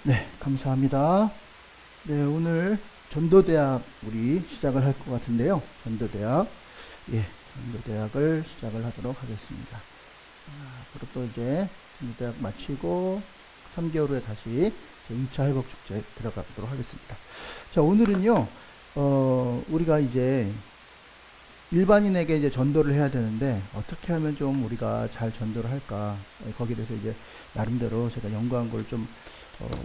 네, 감사합니다. 네, 오늘 전도대학 우리 시작을 할 것 같은데요. 전도대학, 전도대학을 시작을 하도록 하겠습니다. 앞으로 또 이제 전도대학 마치고 3개월 후에 다시 2차 회복축제 들어가도록 하겠습니다. 자, 오늘은요, 우리가 이제 일반인에게 이제 전도를 해야 되는데 어떻게 하면 좀 우리가 잘 전도를 할까, 거기에 대해서 이제 나름대로 제가 연구한 걸 좀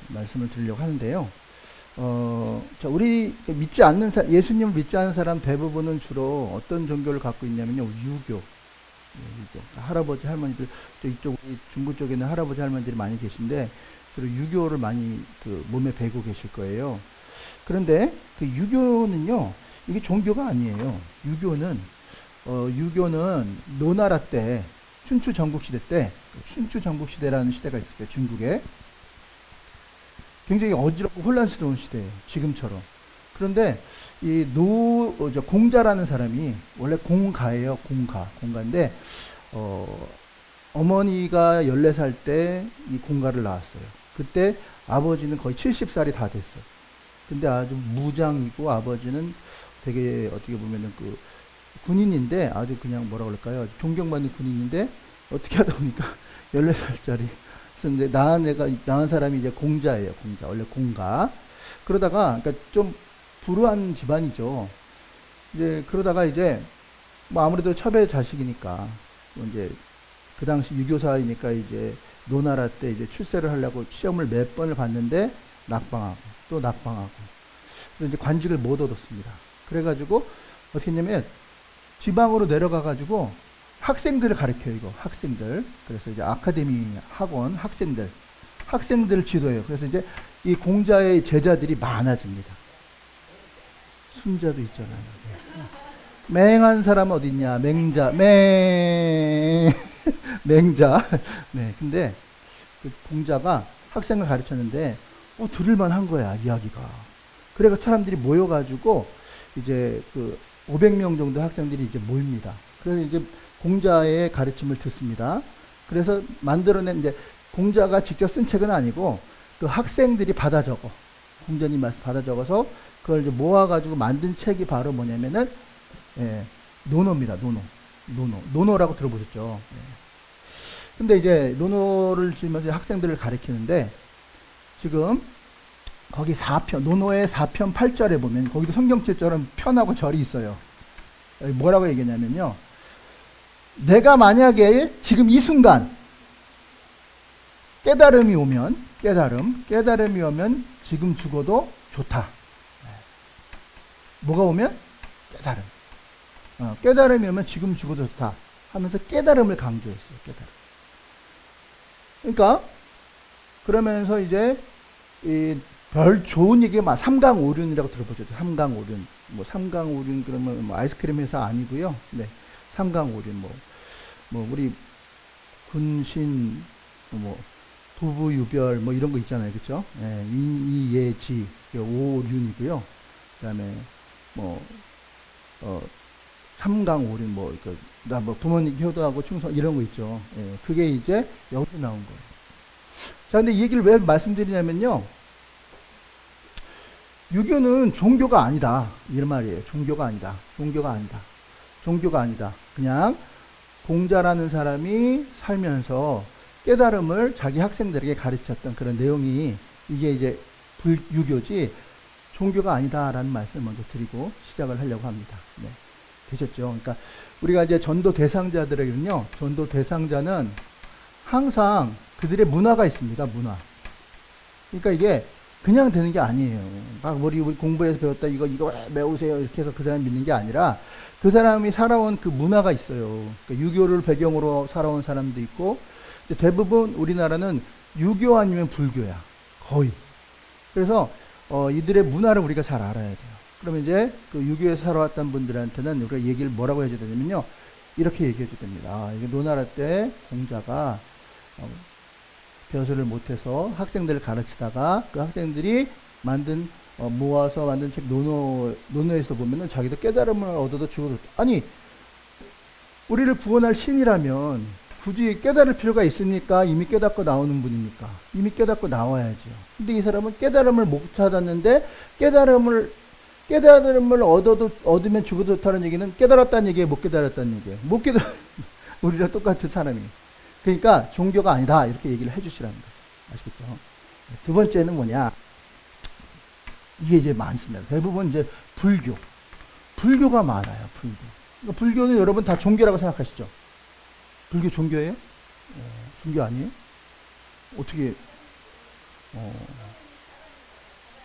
말씀을 드리려고 하는데요. 자, 우리 믿지 않는 예수님을 믿지 않는 사람 대부분은 주로 어떤 종교를 갖고 있냐면요, 유교. 유교. 할아버지 할머니들, 또 이쪽 중부 쪽에 있는 할아버지 할머니들이 많이 계신데 주로 유교를 많이 그 몸에 배고 계실 거예요. 그런데 그 유교는요, 이게 종교가 아니에요. 유교는 노나라 때, 춘추 전국시대 때, 춘추 전국시대라는 시대가 있었어요, 중국에. 굉장히 어지럽고 혼란스러운 시대예요, 지금처럼. 그런데 공자라는 사람이 원래 공가예요. 공가인데 어머니가 14살 때 이 공가를 낳았어요. 그때 아버지는 거의 70살이 다 됐어요. 근데 아주 무장이고, 아버지는 되게 어떻게 보면은 그 군인인데 아주 그냥 뭐라 그럴까요? 존경받는 군인인데 어떻게 하다 보니까 14살짜리 근데 낳은 사람이 이제 공자예요. 공자. 원래 공가. 그러다가, 그러니까 좀 불우한 집안이죠. 이제 그러다가 이제 뭐 아무래도 첩의 자식이니까 뭐 이제 그 당시 유교사이니까 이제 노나라 때 이제 출세를 하려고 시험을 몇 번을 봤는데 낙방하고 또 낙방하고. 그래서 이제 관직을 못 얻었습니다. 그래가지고 어떻게 했냐면 지방으로 내려가가지고 학생들을 가르쳐요, 이거. 학생들. 그래서 이제 아카데미 학원 학생들을 지도해요. 그래서 이제 이 공자의 제자들이 많아집니다. 순자도 있잖아요. 맹한 사람 어디 있냐? 맹자. 맹자. 네. 근데 그 공자가 학생을 가르쳤는데 들을만 한 거야, 이야기가. 그래서 사람들이 모여가지고 이제 그 500명 정도 학생들이 이제 모입니다. 그래서 이제 공자의 가르침을 듣습니다. 그래서 만들어낸 이제 공자가 직접 쓴 책은 아니고 그 학생들이 받아 적어. 공자님 말씀 받아 적어서 그걸 이제 모아가지고 만든 책이 바로 뭐냐면은, 논어입니다. 논어라고 들어보셨죠? 근데 이제 논어를 지으면서 학생들을 가르치는데 지금 거기 4편, 논어의 4편 8절에 보면 거기도 성경책처럼 편하고 절이 있어요. 뭐라고 얘기하냐면요. 내가 만약에 지금 이 순간 깨달음이 오면 지금 죽어도 좋다. 뭐가 오면? 깨달음. 깨달음이 오면 지금 죽어도 좋다 하면서 깨달음을 강조했어요. 깨달음. 그러니까 그러면서 이제 별 좋은 얘기가 막 삼강오륜이라고 들어보셨죠? 삼강오륜. 뭐 삼강오륜 그러면 뭐 아이스크림 회사 아니고요. 네. 삼강오륜 뭐 우리 군신 뭐 부부유별 뭐 이런 거 있잖아요, 그렇죠? 예, 인이예지 오륜이고요. 그다음에 뭐 삼강오륜 뭐 부모님 효도하고 충성 이런 거 있죠. 예, 그게 이제 여기서 나온 거예요. 자, 근데 이 얘기를 왜 말씀드리냐면요. 유교는 종교가 아니다. 이런 말이에요. 종교가 아니다. 그냥 공자라는 사람이 살면서 깨달음을 자기 학생들에게 가르쳤던 그런 내용이 이게 이제 유교지 종교가 아니다라는 말씀을 먼저 드리고 시작을 하려고 합니다. 네. 되셨죠? 그러니까 우리가 이제 전도 대상자들에게는요, 전도 대상자는 항상 그들의 문화가 있습니다. 문화. 그러니까 이게 그냥 되는 게 아니에요. 막 우리 공부해서 배웠다 이거 외우세요 이렇게 해서 그 사람 믿는 게 아니라 그 사람이 살아온 그 문화가 있어요. 그러니까 유교를 배경으로 살아온 사람도 있고, 대부분 우리나라는 유교 아니면 불교야. 거의. 그래서 이들의 문화를 우리가 잘 알아야 돼요. 그러면 이제 그 유교에서 살아왔던 분들한테는 우리가 얘기를 뭐라고 해줘야 되냐면요. 이렇게 얘기해줘야 됩니다. 이게 노나라 때 공자가 벼슬을 못해서 학생들을 가르치다가 그 학생들이 모아서 만든 책 논어에서 보면은 자기도 깨달음을 얻어도 죽어도, 아니 우리를 구원할 신이라면 굳이 깨달을 필요가 있습니까? 이미 깨닫고 나오는 분입니까? 이미 깨닫고 나와야죠. 근데 이 사람은 깨달음을 못 찾았는데, 깨달음을 얻으면 죽어도 좋다는 얘기는 깨달았다는 얘기예요, 못 깨달았다는 얘기예요? 못 깨달, 우리랑 똑같은 사람이. 그러니까 종교가 아니다, 이렇게 얘기를 해주시라는 거예요. 아시겠죠? 두 번째는 뭐냐? 이게 이제 많습니다. 대부분 이제 불교가 많아요, 불교. 그러니까 불교는 여러분 다 종교라고 생각하시죠? 불교 종교예요? 종교 아니에요? 어떻게,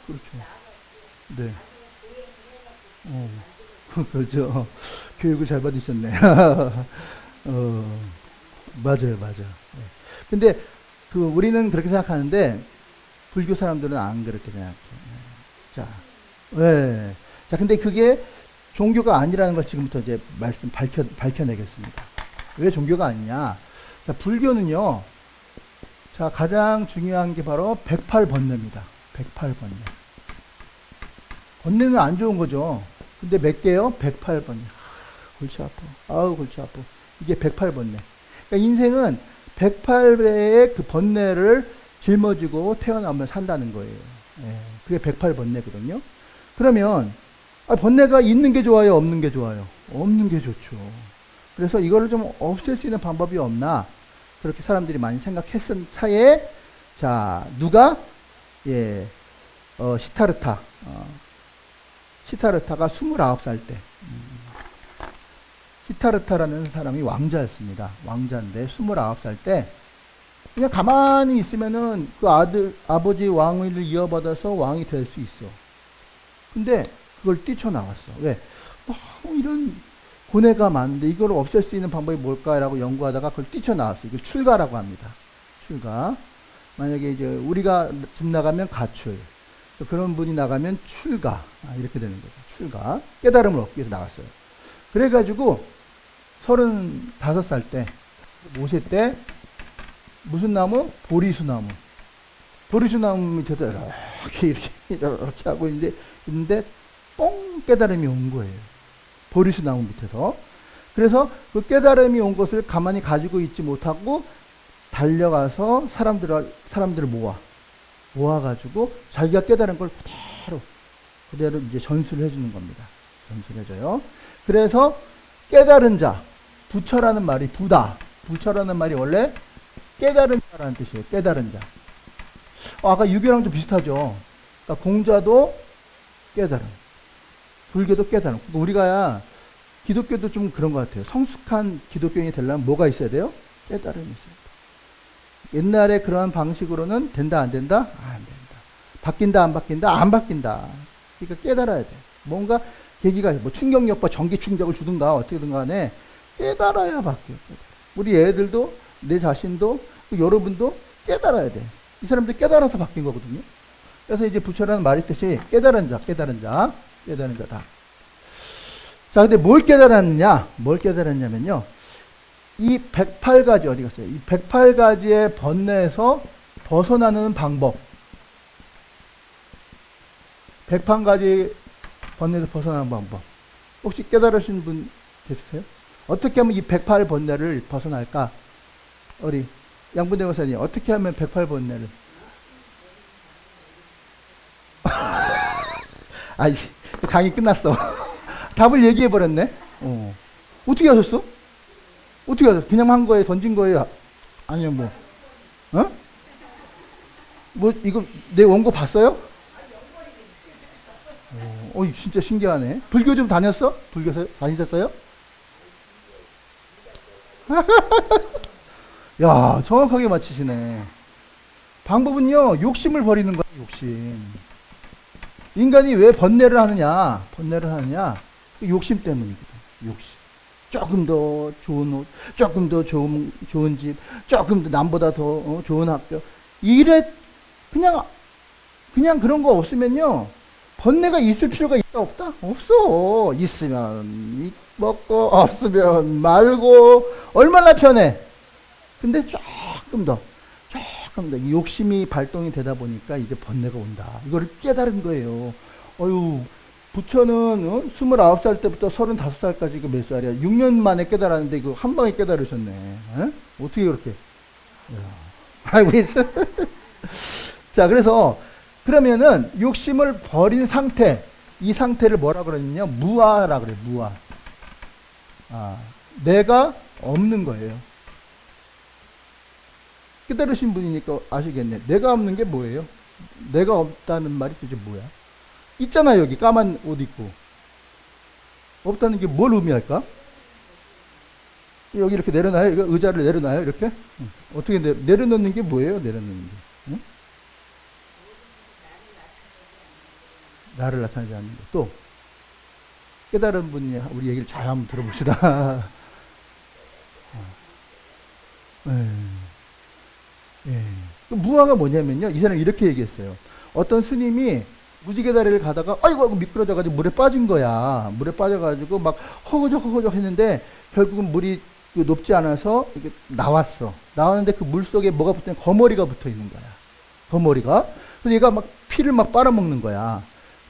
그렇죠. 네. 그렇죠. 교육을 잘 받으셨네. 맞아요, 맞아요. 네. 근데, 우리는 그렇게 생각하는데, 불교 사람들은 안 그렇게 생각해요. 자, 네. 자, 근데 그게 종교가 아니라는 걸 지금부터 이제 밝혀내겠습니다. 왜 종교가 아니냐? 자, 불교는요, 자, 가장 중요한 게 바로 108번뇌입니다. 108번뇌. 번뇌는 안 좋은 거죠. 근데 몇 개요? 108번뇌. 골치 아파. 아우, 골치 아파. 이게 108번뇌. 그러니까 인생은 108배의 그 번뇌를 짊어지고 태어나면 산다는 거예요. 예, 그게 108번뇌거든요. 그러면, 번뇌가 있는 게 좋아요? 없는 게 좋아요? 없는 게 좋죠. 그래서 이거를 좀 없앨 수 있는 방법이 없나? 그렇게 사람들이 많이 생각했을 차에, 자, 누가? 예, 시타르타가 29살 때, 시타르타라는 사람이 왕자였습니다. 왕자인데, 29살 때, 그냥 가만히 있으면은 그 아버지 왕위를 이어받아서 왕이 될 수 있어. 근데 그걸 뛰쳐나갔어. 왜? 이런 고뇌가 많은데 이걸 없앨 수 있는 방법이 뭘까라고 연구하다가 그걸 뛰쳐나왔어. 이걸 출가라고 합니다. 출가. 만약에 이제 우리가 집 나가면 가출. 그런 분이 나가면 출가. 이렇게 되는 거죠. 출가. 깨달음을 얻기 위해서 나갔어요. 그래가지고 35살 때, 5세 때, 무슨 나무? 보리수나무. 보리수나무 밑에서 이렇게 하고 있는데, 뽕 깨달음이 온 거예요. 보리수나무 밑에서. 그래서 그 깨달음이 온 것을 가만히 가지고 있지 못하고 달려가서 사람들을 모아가지고 자기가 깨달은 걸 그대로 이제 전수를 해주는 겁니다. 전수를 해줘요. 그래서 깨달은 자, 부처라는 말이 부처라는 말이 원래 깨달은 자라는 뜻이에요. 깨달은 자. 아까 유교랑 좀 비슷하죠. 그러니까 공자도 깨달음, 불교도 깨달음. 우리가 기독교도 좀 그런 것 같아요. 성숙한 기독교인이 되려면 뭐가 있어야 돼요? 깨달음이 있어야 돼요. 옛날에 그러한 방식으로는 된다, 안 된다? 안 된다. 바뀐다, 안 바뀐다? 안 바뀐다. 그러니까 깨달아야 돼. 뭔가 계기가, 뭐 충격요법, 전기 충격을 주든가, 어떻게든 간에 깨달아야 바뀌어요. 우리 애들도, 내 자신도, 여러분도 깨달아야 돼. 이 사람들이 깨달아서 바뀐 거거든요. 그래서 이제 부처라는 말의 뜻이 깨달은 자다. 자, 근데 뭘 깨달았냐면요. 이 108가지 어디 갔어요? 이 108가지의 번뇌에서 벗어나는 방법. 108가지 번뇌에서 벗어나는 방법. 혹시 깨달으신 분 계세요? 어떻게 하면 이 108 번뇌를 벗어날까? 우리 양분대 목사님, 어떻게 하면 108 번뇌를? 아니, 강의 끝났어. 답을 얘기해버렸네? 어떻게 하셨어? 어떻게 하셨어? 그냥 한 거예요? 던진 거예요? 아니면 뭐, 뭐, 이거, 내 원고 봤어요? 진짜 신기하네. 불교 좀 다녔어? 불교 다니셨어요? 야, 정확하게 맞히시네. 방법은요, 욕심을 버리는 거야, 욕심. 인간이 왜 번뇌를 하느냐? 욕심 때문이거든. 욕심. 조금 더 좋은 옷, 조금 더 좋은 집, 조금 더 남보다 더 좋은 학교. 그냥 그런 거 없으면요, 번뇌가 있을 필요가 있다, 없다? 없어. 있으면 먹고, 없으면 말고, 얼마나 편해. 근데 조금 더 욕심이 발동이 되다 보니까 이제 번뇌가 온다. 이거를 깨달은 거예요. 부처는 29살 때부터 35살까지 몇 살이야? 6년 만에 깨달았는데 이거 한 방에 깨달으셨네. 에? 어떻게 그렇게? 야, 알고 있어? 자, 그래서 그러면은 욕심을 버린 상태, 이 상태를 뭐라 그러냐면 무아라 그래요. 무아. 아, 내가 없는 거예요. 깨달으신 분이니까 아시겠네. 내가 없는 게 뭐예요? 내가 없다는 말이 도대체 뭐야? 있잖아, 여기 까만 옷 입고. 없다는 게 뭘 의미할까? 여기 이렇게 내려놔요? 이거 의자를 내려놔요? 이렇게? 어떻게 내려놓는 게 뭐예요? 내려놓는 게. 응? 나를 나타내지 않는 거. 또 깨달은 분이 우리 얘기를 잘 한번 들어봅시다. 예. 예. 무아가 뭐냐면요. 이 사람이 이렇게 얘기했어요. 어떤 스님이 무지개 다리를 가다가 아이고 미끄러져가지고 물에 빠진 거야. 물에 빠져가지고 막 허거적 했는데 결국은 물이 높지 않아서 이렇게 나왔어. 나왔는데 그 물 속에 뭐가 붙어 있는 거머리가 붙어 있는 거야. 거머리가. 그래서 얘가 막 피를 막 빨아먹는 거야.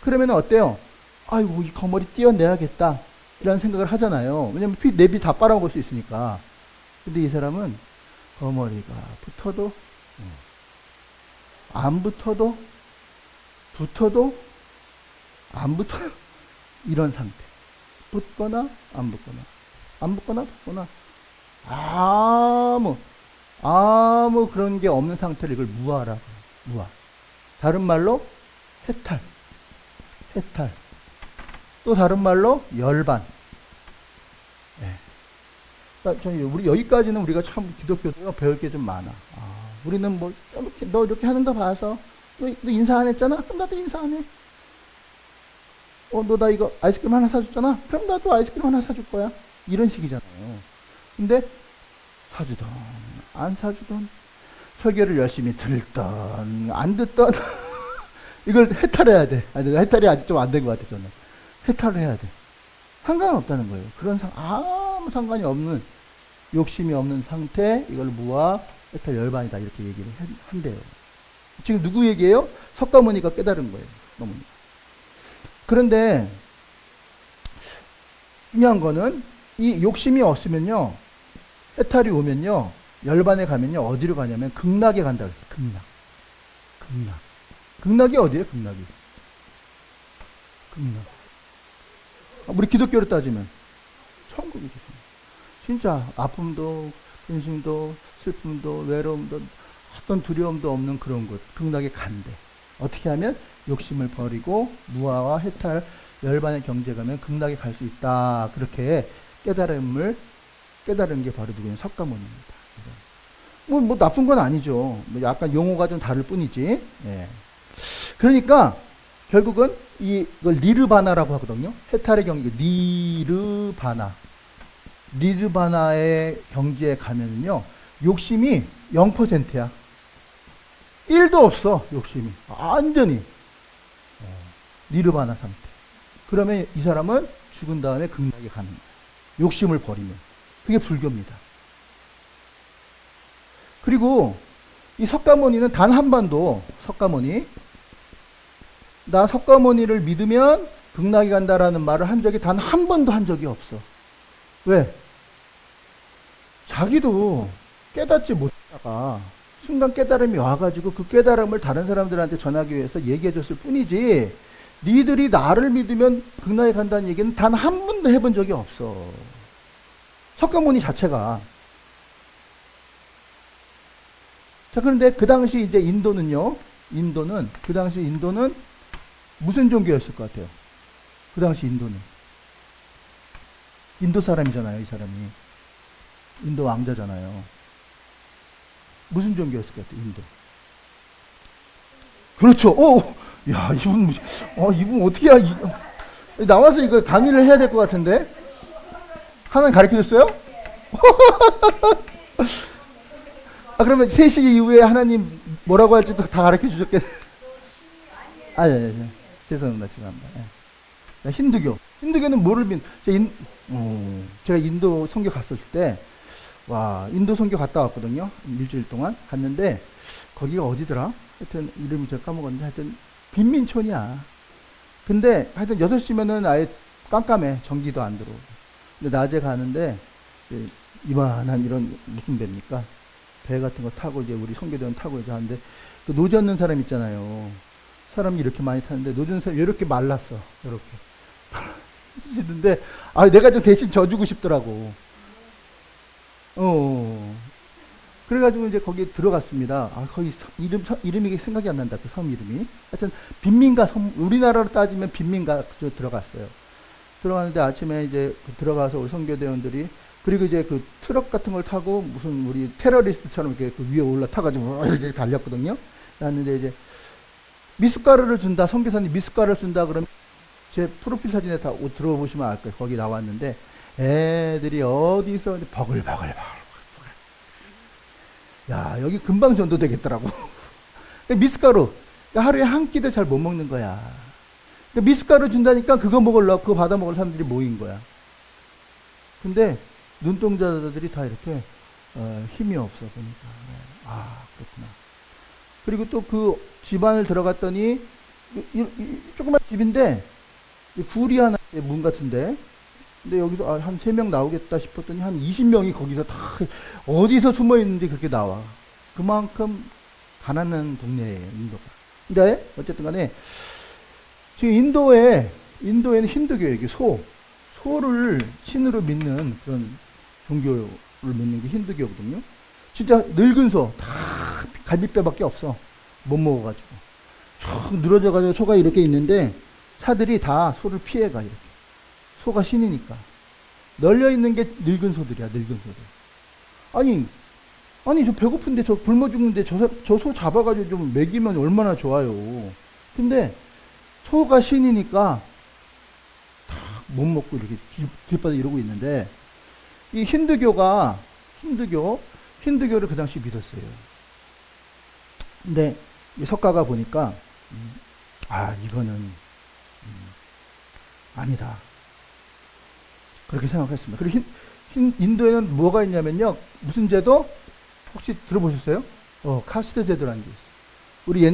그러면 어때요? 아이고 이 거머리 떼어내야겠다. 이런 생각을 하잖아요. 왜냐면 내비 다 빨아먹을 수 있으니까. 근데 이 사람은 거머리가 붙어도 안 붙어도 붙어도 안 붙어도 이런 상태. 붙거나 안 붙거나 안 붙거나 붙거나 아무 그런 게 없는 상태를 이걸 무아라고 해요. 무아. 다른 말로 해탈. 또 다른 말로 열반. 예. 그러니까 우리 여기까지는 우리가 참 기독교가 배울 게 좀 많아. 우리는 뭐 이렇게 너 이렇게 하는 거 봐서 너 인사 안 했잖아? 그럼 나도 인사 안 해. 너 나 이거 아이스크림 하나 사줬잖아? 그럼 나도 아이스크림 하나 사줄 거야. 이런 식이잖아요. 근데 사주던 안 사주던 설교를 열심히 들던 안 듣던 이걸 해탈해야 돼. 해탈이 아직 좀 안 된 것 같아 저는. 해탈을 해야 돼. 상관없다는 거예요. 그런 아무 상관이 없는 욕심이 없는 상태 이걸 무아 해탈 열반이다 이렇게 얘기를 한대요. 지금 누구 얘기예요? 석가모니가 깨달은 거예요. 그런데 중요한 거는 이 욕심이 없으면요. 해탈이 오면요. 열반에 가면요. 어디로 가냐면 극락에 간다 그랬어요. 극락. 극락이 어디예요? 극락. 우리 기독교로 따지면 천국이죠. 진짜 아픔도 근심도 슬픔도 외로움도 어떤 두려움도 없는 그런 곳 극락에 간대. 어떻게 하면 욕심을 버리고 무아와 해탈 열반의 경지에 가면 극락에 갈 수 있다. 그렇게 깨달은 게 바로 누구냐? 석가모니입니다. 뭐 나쁜 건 아니죠. 뭐 약간 용어가 좀 다를 뿐이지. 예. 그러니까 결국은 이걸 니르바나라고 하거든요. 해탈의 경지 니르바나의 경지에 가면은요. 욕심이 0%야. 1도 없어. 욕심이. 완전히 니르바나 상태. 그러면 이 사람은 죽은 다음에 극락에 가는 거야. 욕심을 버리면. 그게 불교입니다. 그리고 이 석가모니는 단 한 번도 나 석가모니를 믿으면 극락에 간다라는 말을 한 적이 단 한 번도 한 적이 없어. 왜? 자기도 깨닫지 못하다가 순간 깨달음이 와가지고 그 깨달음을 다른 사람들한테 전하기 위해서 얘기해 줬을 뿐이지 니들이 나를 믿으면 극락에 간다는 얘기는 단 한 번도 해본 적이 없어. 석가모니 자체가. 자, 그런데 그 당시 이제 인도는 무슨 종교였을 것 같아요? 그 당시 인도는. 인도 사람이잖아요, 이 사람이. 인도 왕자잖아요. 무슨 종교였을 것 같아요, 인도? 그렇죠. 야, 이분 어떻게, 나와서 이거 강의를 해야 될 것 같은데? 하나님 가르쳐 줬어요? 그러면 3시 이후에 하나님 뭐라고 할지도 다 가르쳐 주셨겠네. 예. 죄송합니다. 예. 힌두교는 뭐를 제가 인도 선교 갔을 때, 인도 선교 갔다 왔거든요. 일주일 동안 갔는데, 거기가 어디더라? 하여튼, 이름이 제가 까먹었는데, 하여튼, 빈민촌이야. 근데, 하여튼 6시면은 아예 깜깜해. 전기도 안 들어오고. 근데 낮에 가는데, 이만한 이런 무슨 배입니까? 배 같은 거 타고 이제 우리 선교대원 타고 이제 하는데 그 노지 않는 사람 있잖아요. 사람이 이렇게 많이 타는데 노지 않는 사람이 이렇게 말랐어. 이렇게. 근데 아 내가 좀 대신 져주고 싶더라고. 그래가지고 이제 거기 들어갔습니다. 아 거기 이름이 생각이 안 난다. 그 섬 이름이. 하여튼 빈민가 섬 우리나라로 따지면 빈민가 저 들어갔어요. 들어갔는데 아침에 이제 들어가서 우리 선교대원들이 그리고 이제 그 트럭 같은 걸 타고 무슨 우리 테러리스트처럼 이렇게 그 위에 올라타가지고 이렇게 달렸거든요. 났는데 이제 미숫가루를 준다. 선교사님 미숫가루를 준다 그러면 제 프로필 사진에 다 들어보시면 알 거예요. 거기 나왔는데 애들이 어디서 버글버글. 야 여기 금방 전도되겠더라고. 미숫가루 하루에 한 끼도 잘 못 먹는 거야. 미숫가루 준다니까 그거 먹으려고 그거 받아 먹을 사람들이 모인 거야. 근데 눈동자들이 다 이렇게 힘이 없어 보니까 아 그렇구나. 그리고 또 그 집안을 들어갔더니 조그만 집인데 굴이 하나 문 같은데 근데 여기서 한 3명 나오겠다 싶었더니 한 20명이 거기서 다 어디서 숨어 있는지 그렇게 나와. 그만큼 가난한 동네예요 인도가. 근데 어쨌든 간에 지금 인도에는 힌두교예요. 소를 신으로 믿는 그런 종교를 믿는 게 힌두교거든요. 진짜 늙은 소, 다 갈비뼈밖에 없어. 못 먹어가지고. 쭉 늘어져가지고 소가 이렇게 있는데 사들이 다 소를 피해가 이렇게. 소가 신이니까. 널려 있는 게 늙은 소들이야, 늙은 소들. 아니 저 배고픈데 저 굶어 죽는데 저 소 잡아가지고 좀 먹이면 얼마나 좋아요. 근데 소가 신이니까 다 못 먹고 이렇게 길바닥 이러고 있는데 이 힌두교를 그 당시 믿었어요. 근데 이 석가가 보니까 이거는 아니다. 그렇게 생각했습니다. 그리고 인도에는 뭐가 있냐면요. 무슨 제도? 혹시 들어보셨어요? 카스트 제도라는 게 있어요. 우리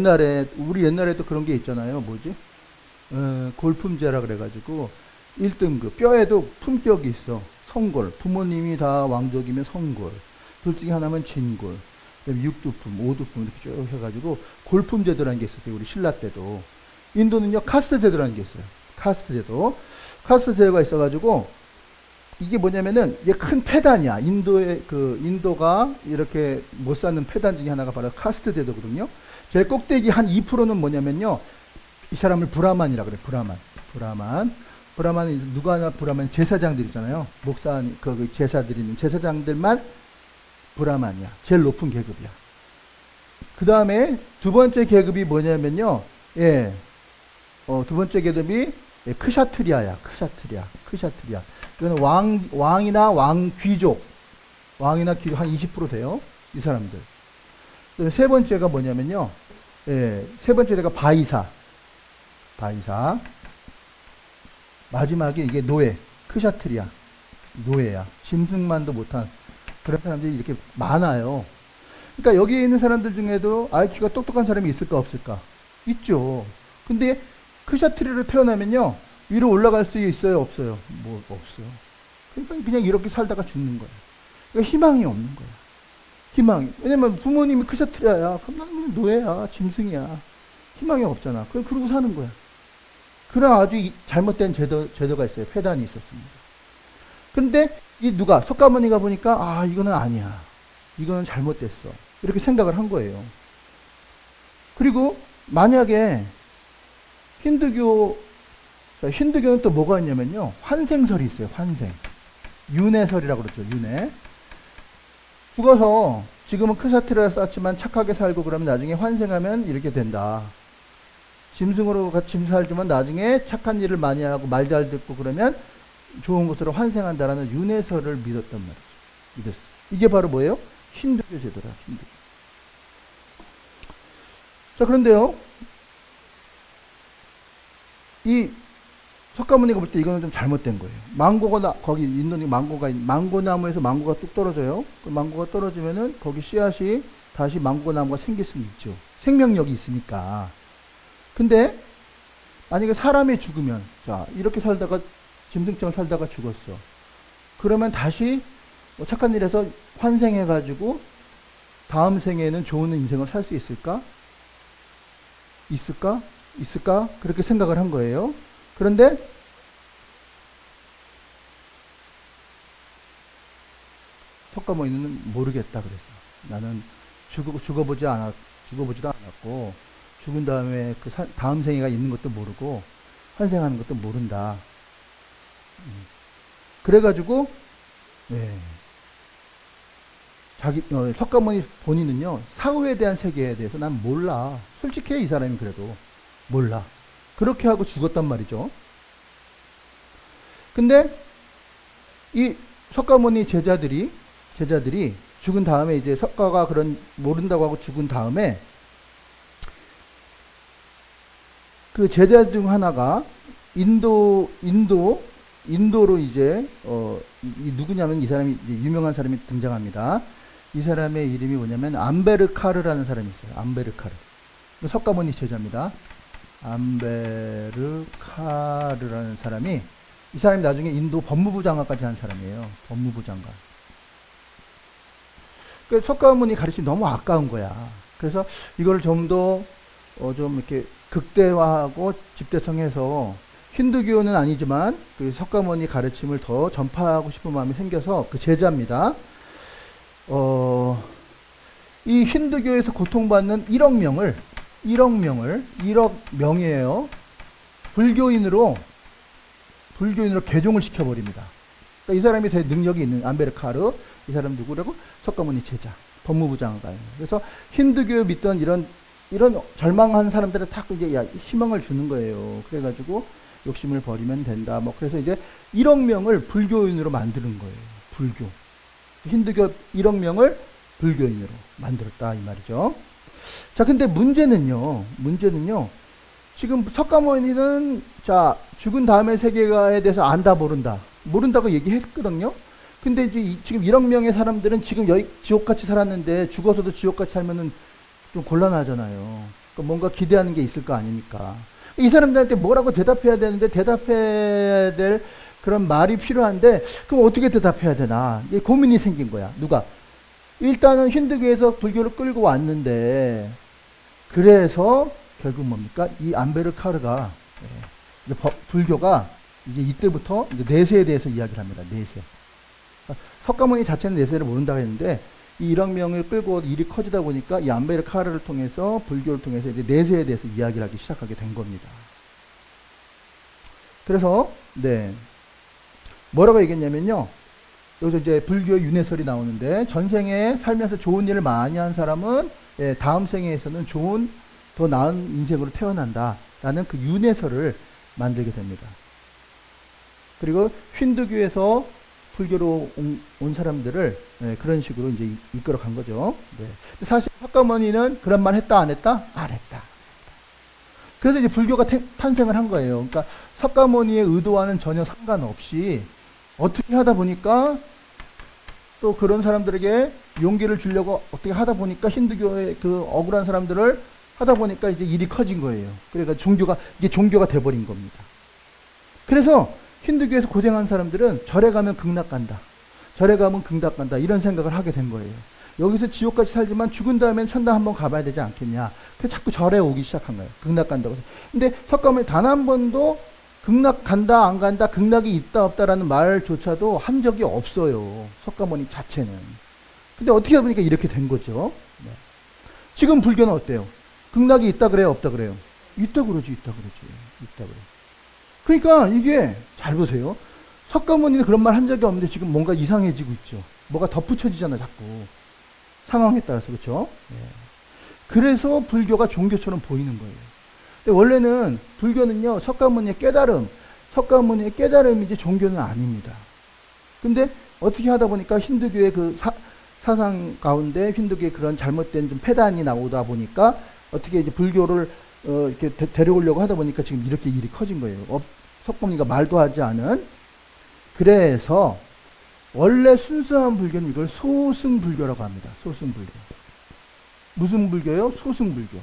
옛날에도 그런 게 있잖아요. 뭐지? 골품제라 그래가지고 1등급 뼈에도 품격이 있어. 성골 부모님이 다 왕족이면 성골 둘 중에 하나면 진골 그다음에 6두품 5두품 이렇게 쭉 해가지고 골품 제도라는 게 있었어요. 우리 신라 때도. 인도는요 카스트 제도라는 게 있어요. 카스트 제도가 있어가지고 이게 뭐냐면은 이게 큰 폐단이야. 인도가 이렇게 못 사는 폐단 중에 하나가 바로 카스트 제도거든요. 제일 꼭대기 한 2%는 뭐냐면요 이 사람을 브라만이라 그래. 브라만은 누가 하나 브라만 제사장들 있잖아요. 목사 그 제사 드리는 제사장들만 브라만이야. 제일 높은 계급이야. 그 다음에 두 번째 계급이 뭐냐면요. 두 번째 계급이 크샤트리아야. 크샤트리아. 이거는 왕이나 왕귀족 한 20% 돼요. 이 사람들. 그다음에 세 번째가 뭐냐면요. 세 번째가 바이사. 마지막에 이게 노예, 크샤트리아, 노예야. 짐승만도 못한 그런 사람들이 이렇게 많아요. 그러니까 여기에 있는 사람들 중에도 IQ가 똑똑한 사람이 있을까 없을까? 있죠. 근데 크샤트리아로 태어나면요 위로 올라갈 수 있어요 없어요? 뭐 없어요. 그러니까 그냥 이렇게 살다가 죽는 거야. 그러니까 희망이 없는 거야. 왜냐면 부모님이 크샤트리아야. 그럼 노예야, 짐승이야. 희망이 없잖아. 그러고 사는 거야. 그런 아주 잘못된 제도가 있어요. 폐단이 있었습니다. 근데 석가모니가 보니까 이거는 아니야. 이거는 잘못됐어. 이렇게 생각을 한 거예요. 그리고 만약에 힌두교는 또 뭐가 있냐면요. 환생설이 있어요. 윤회설이라고 그러죠. 윤회. 죽어서 지금은 크샤트리아 쌓지만 착하게 살고 그러면 나중에 환생하면 이렇게 된다. 짐승으로 같이 살지만 나중에 착한 일을 많이 하고 말 잘 듣고 그러면 좋은 것으로 환생한다라는 윤회설을 믿었단 말이죠. 이게 바로 뭐예요? 힌두교 제도라. 힌두교. 자, 그런데요. 이 석가모니가 볼 때 이거는 좀 잘못된 거예요. 거기 인도니 망고나무에서 망고가 뚝 떨어져요. 그 망고가 떨어지면은 거기 씨앗이 다시 망고나무가 생길 수는 있죠. 생명력이 있으니까. 근데 만약에 사람이 죽으면 이렇게 살다가 짐승처럼 살다가 죽었어. 그러면 다시 착한 일 해서 환생해가지고 다음 생에는 좋은 인생을 살 수 있을까? 있을까? 있을까? 그렇게 생각을 한 거예요. 그런데 석가모니는 모르겠다 그랬어. 나는 죽어보지도 않았고, 죽은 다음에 다음 생애가 있는 것도 모르고, 환생하는 것도 모른다. 그래가지고, 네. 석가모니 본인은요, 사후에 대한 세계에 대해서 난 몰라. 솔직해, 이 사람이 그래도. 몰라. 그렇게 하고 죽었단 말이죠. 근데, 이 석가모니 제자들이 죽은 다음에 이제 석가가 모른다고 하고 죽은 다음에 그 제자 중 하나가 인도로 이제 누구냐면 이 사람이 이제 유명한 사람이 등장합니다. 이 사람의 이름이 뭐냐면 암베르카르라는 사람이 있어요. 암베르카르. 석가모니 제자입니다. 암베르카르라는 사람이 이 사람이 나중에 인도 법무부 장관까지 한 사람이에요. 법무부 장관. 그 석가모니 가르침이 너무 아까운 거야. 그래서 이걸 좀 더 좀 이렇게 극대화하고 집대성해서 힌두교는 아니지만 그 석가모니 가르침을 더 전파하고 싶은 마음이 생겨서 그 제자입니다. 이 힌두교에서 고통받는 1억 명이에요. 불교인으로 개종을 시켜버립니다. 그러니까 이 사람이 되게 능력이 있는 암베르카르, 이 사람 누구라고? 석가모니 제자, 법무부 장관. 그래서 힌두교 믿던 이런 절망한 사람들은 다 이제 희망을 주는 거예요. 그래가지고 욕심을 버리면 된다. 뭐 그래서 이제 1억 명을 불교인으로 만드는 거예요. 불교. 힌두교 1억 명을 불교인으로 만들었다 이 말이죠. 자, 근데 문제는요. 지금 석가모니는 자 죽은 다음의 세계에 대해서 안다 모른다고 얘기했거든요. 근데 이제 지금 1억 명의 사람들은 지금 여기 지옥같이 살았는데 죽어서도 지옥같이 살면은 좀 곤란하잖아요. 그러니까 뭔가 기대하는 게 있을 거 아닙니까? 이 사람들한테 뭐라고 대답해야 되는데 대답해야 될 그런 말이 필요한데 그럼 어떻게 대답해야 되나? 이게 고민이 생긴 거야. 누가? 일단은 힌두교에서 불교를 끌고 왔는데 그래서 결국 뭡니까? 이 암베르카르가 이제 불교가 이제 이때부터 이제 내세에 대해서 이야기를 합니다. 내세. 석가모니 자체는 내세를 모른다고 했는데 이 1억 명을 끌고 일이 커지다 보니까 이 암베르카르를 통해서 불교를 통해서 이제 내세에 대해서 이야기를 하기 시작하게 된 겁니다. 그래서 뭐라고 얘기했냐면요. 여기서 이제 불교 윤회설이 나오는데 전생에 살면서 좋은 일을 많이 한 사람은 다음 생에서는 좋은 더 나은 인생으로 태어난다라는 그 윤회설을 만들게 됩니다. 그리고 힌두교에서 불교로 온 사람들을 그런 식으로 이제 이끌어 간 거죠. 사실 석가모니는 그런 말 했다 안 했다? 안 했다. 그래서 이제 불교가 탄생을 한 거예요. 그러니까 석가모니의 의도와는 전혀 상관없이 어떻게 하다 보니까 또 그런 사람들에게 용기를 주려고 어떻게 하다 보니까 힌두교의 그 억울한 사람들을 하다 보니까 이제 일이 커진 거예요. 그러니까 이게 종교가 돼버린 겁니다. 그래서 힌두교에서 고생한 사람들은 절에 가면 극락 간다. 절에 가면 극락 간다. 이런 생각을 하게 된 거예요. 여기서 지옥같이 살지만 죽은 다음엔 천당 한번 가봐야 되지 않겠냐. 그래서 자꾸 절에 오기 시작한 거예요. 극락 간다고. 근데 석가모니 단 한 번도 극락 간다 안 간다 극락이 있다 없다라는 말조차도 한 적이 없어요. 석가모니 자체는. 근데 어떻게 보니까 이렇게 된 거죠. 지금 불교는 어때요? 극락이 있다 그래요 없다 그래요? 있다 그러지. 그러니까 이게 잘 보세요. 석가모니는 그런 말 한 적이 없는데 지금 뭔가 이상해지고 있죠. 뭐가 덧붙여지잖아 자꾸. 상황에 따라서. 그렇죠? 그래서 불교가 종교처럼 보이는 거예요. 근데 원래는 불교는요. 석가모니의 깨달음이지 종교는 아닙니다. 근데 어떻게 하다 보니까 힌두교의 그 사상 가운데 힌두교의 그런 잘못된 좀 폐단이 나오다 보니까 어떻게 이제 불교를 이렇게 데려오려고 하다 보니까 지금 이렇게 일이 커진 거예요. 석가모니가 말도 하지 않은. 그래서 원래 순수한 불교는 이걸 소승불교라고 합니다. 소승불교. 무슨 불교요? 소승불교.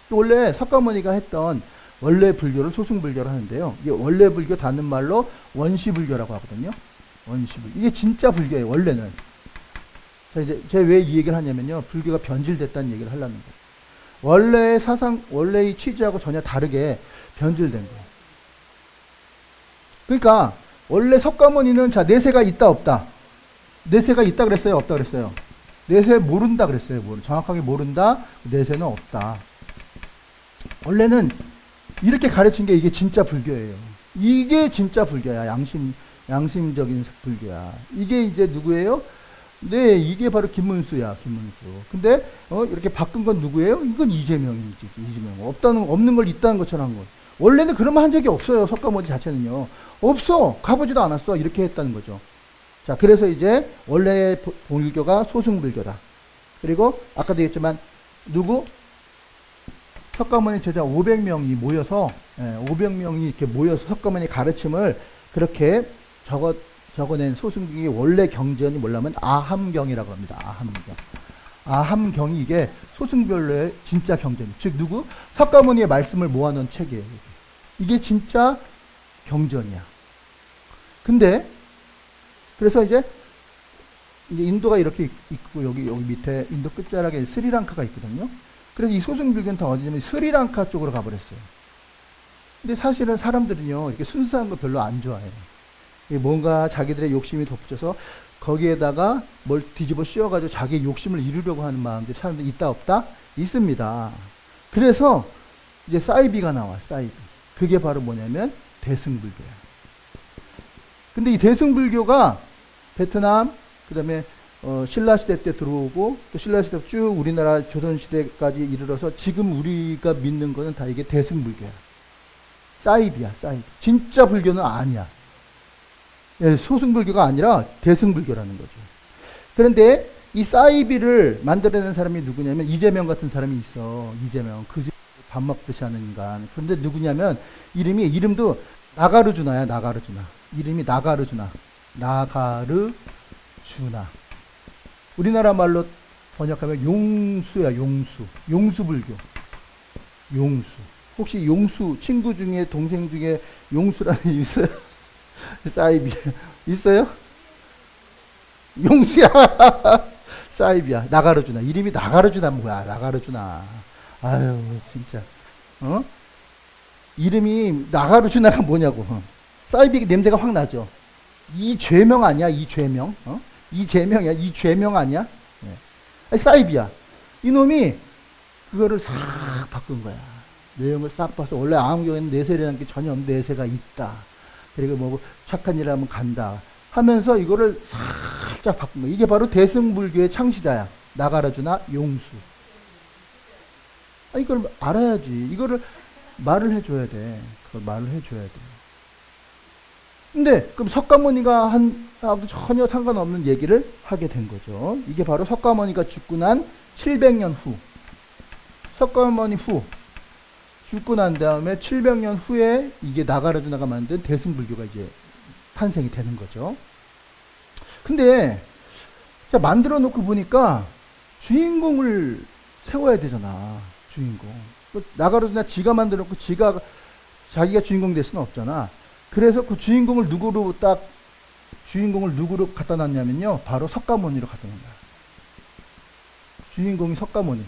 원래 석가모니가 했던 원래 불교를 소승불교로 하는데요. 이게 원래 불교 다른 말로 원시불교라고 하거든요. 원시불. 이게 진짜 불교예요, 원래는. 자, 이제 제가 왜 이 얘기를 하냐면요. 불교가 변질됐다는 얘기를 하려는 거예요. 원래의 사상, 원래의 취지하고 전혀 다르게 변질된 거예요. 그러니까, 원래 석가모니는 자, 내세가 있다, 없다. 내세가 있다 그랬어요, 없다 그랬어요? 내세 모른다 그랬어요. 정확하게 모른다, 내세는 없다. 원래는 이렇게 가르친 게 이게 진짜 불교예요. 이게 진짜 불교야. 양심적인 불교야. 이게 이제 누구예요? 네, 이게 바로 김문수야, 김문수. 근데, 이렇게 바꾼 건 누구예요? 이건 이재명이지, 이재명. 없는 걸 있다는 것처럼 한 거. 원래는 그런 말 한 적이 없어요, 석가모니 자체는요. 없어! 가보지도 않았어. 이렇게 했다는 거죠. 자, 그래서 이제, 원래 불교가 소승불교다. 그리고, 아까도 얘기했지만, 누구? 석가모니 제자 500명이 모여서, 500명이 이렇게 모여서 석가모니 가르침을 그렇게 적어낸 소승경이 원래 경전이 뭐냐면 아함경이라고 합니다. 아함경. 아함경이 이게 소승별로의 진짜 경전. 즉 누구? 석가모니의 말씀을 모아놓은 책이에요. 이게 진짜 경전이야. 근데 그래서 이제 인도가 이렇게 있고 여기 밑에 인도 끝자락에 스리랑카가 있거든요. 그래서 이 소승불교는 다 어디냐면 스리랑카 쪽으로 가버렸어요. 근데 사실은 사람들은요 이렇게 순수한 거 별로 안 좋아해요. 뭔가 자기들의 욕심이 덮쳐서 거기에다가 뭘 뒤집어 씌워가지고 자기의 욕심을 이루려고 하는 마음들이 사람들이 있다 없다? 있습니다. 그래서 이제 사이비가 나와, 사이비. 그게 바로 뭐냐면 대승불교야. 근데 이 대승불교가 베트남, 그 다음에 신라시대 때 들어오고 또 신라시대 쭉 우리나라 조선시대까지 이르러서 지금 우리가 믿는 거는 다 이게 대승불교야. 사이비야, 사이비. 진짜 불교는 아니야. 예, 소승불교가 아니라 대승불교라는 거죠. 그런데 이 사이비를 만들어낸 사람이 누구냐면 이재명 같은 사람이 있어. 이재명. 그 밥 먹듯이 하는 인간. 그런데 누구냐면 이름도 나가르주나야. 나가르주나. 이름이 나가르주나. 나가르주나. 우리나라 말로 번역하면 용수야. 용수. 용수불교. 용수. 혹시 용수 친구 중에 동생 중에 용수라는 애 있어요? 사이비 있어요? 용수야. 사이비야. 나가르주나. 이름이 나가르주나 뭐야? 나가르주나. 아유 진짜. 이름이 나가르주나가 뭐냐고. 사이비 냄새가 확 나죠. 이 죄명 아니야? 이 죄명? 이 죄명이야? 이 죄명 아니야? 네. 아니, 사이비야. 이놈이 그거를 싹 바꾼 거야. 내용을 싹 봐서 원래 아무경에는 내세라는 게 전혀 없는 내세가 있다. 그리고 뭐 착한 일 하면 간다 하면서 이거를 살짝 바꾼 거야. 이게 바로 대승불교의 창시자야. 나가르주나 용수. 아, 이걸 알아야지. 이거를 말을 해줘야 돼. 그걸 말을 해줘야 돼. 근데 그럼 석가모니가 하고 전혀 상관없는 얘기를 하게 된 거죠. 이게 바로 석가모니가 죽고 난 700년 후. 석가모니 후. 죽고 난 다음에 700년 후에 이게 나가르주나가 만든 대승불교가 이제 탄생이 되는 거죠. 근데 자 만들어 놓고 보니까 주인공을 세워야 되잖아. 주인공. 나가르주나 지가 만들어 놓고 자기가 주인공 될 수는 없잖아. 그래서 그 주인공을 누구로 갖다 놨냐면요. 바로 석가모니로 갖다 놓은 거야. 주인공이 석가모니.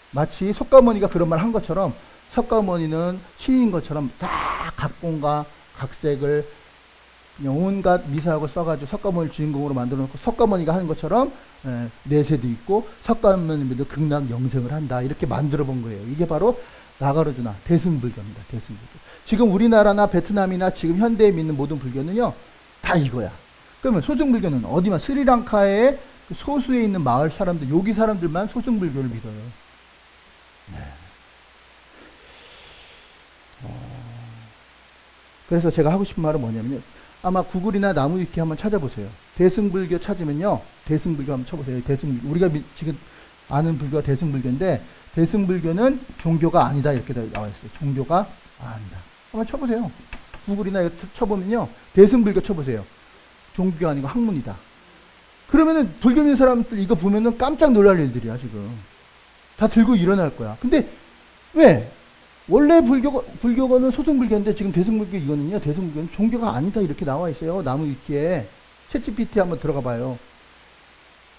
마치 석가모니가 그런 말 한 것처럼 석가모니는 신인 것처럼 다 각본과 각색을 그냥 온갖 미사하고 써가지고 석가모니 주인공으로 만들어 놓고 석가모니가 하는 것처럼 내세도 있고 석가모니도 극락 영생을 한다. 이렇게 만들어 본 거예요. 이게 바로 나가르주나 대승불교입니다. 대승불교. 지금 우리나라나 베트남이나 지금 현대에 믿는 모든 불교는요. 다 이거야. 그러면 소승불교는 어디만 스리랑카의 소수에 있는 마을 사람들, 여기 사람들만 소승불교를 믿어요. 네. 그래서 제가 하고 싶은 말은 뭐냐면요. 아마 구글이나 나무위키 한번 찾아보세요. 대승불교 찾으면요. 대승불교 한번 쳐보세요. 우리가 지금 아는 불교가 대승불교인데 대승불교는 종교가 아니다 이렇게 나와 있어요. 종교가 아니다. 한번 쳐보세요. 구글이나 이거 쳐보면요. 대승불교 쳐보세요. 종교가 아니고 학문이다. 그러면은 불교 믿는 사람들 이거 보면은 깜짝 놀랄 일들이야 지금. 다 들고 일어날 거야. 근데 왜? 원래 불교는 소승불교인데 지금 대승불교 이거는요, 대승불교는 종교가 아니다 이렇게 나와 있어요. 나무 위키에. 챗GPT 한번 들어가 봐요.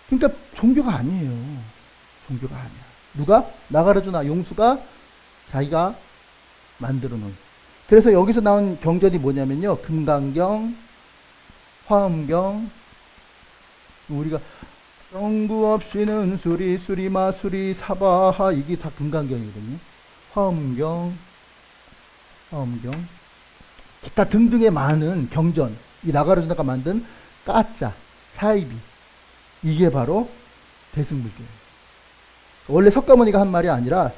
그러니까 종교가 아니에요. 종교가 아니야. 누가? 나가르주나 용수가 자기가 만들어 놓은. 그래서 여기서 나온 경전이 뭐냐면요, 금강경, 화엄경, 우리가 정구 없이는 수리, 수리마, 수리, 사바하, 이게 다 금강경이거든요. 화엄경, 화엄경, 기타 등등의 많은 경전, 이 나가르주나가 만든 까짜, 사이비, 이게 바로 대승불교예요. 원래 석가모니가 한 말이 아니라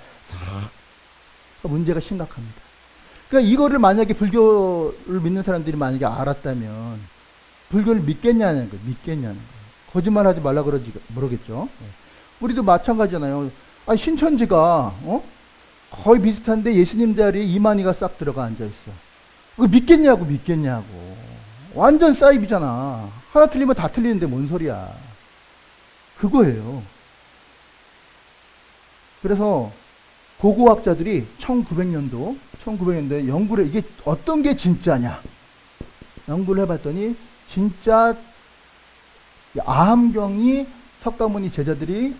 문제가 심각합니다. 그러니까 이거를 만약에 불교를 믿는 사람들이 만약에 알았다면 불교를 믿겠냐는 거예요. 믿겠냐는 거예요. 거짓말하지 말라 그러지 모르겠죠. 우리도 마찬가지잖아요. 아니 신천지가 거의 비슷한데 예수님 자리에 이만희가 싹 들어가 앉아 있어. 그거 믿겠냐고. 완전 사이비잖아. 하나 틀리면 다 틀리는데 뭔 소리야. 그거예요. 그래서 고고학자들이 1900년도에 연구를, 이게 어떤 게 진짜냐 연구를 해봤더니 진짜 아함경이 석가모니 제자들이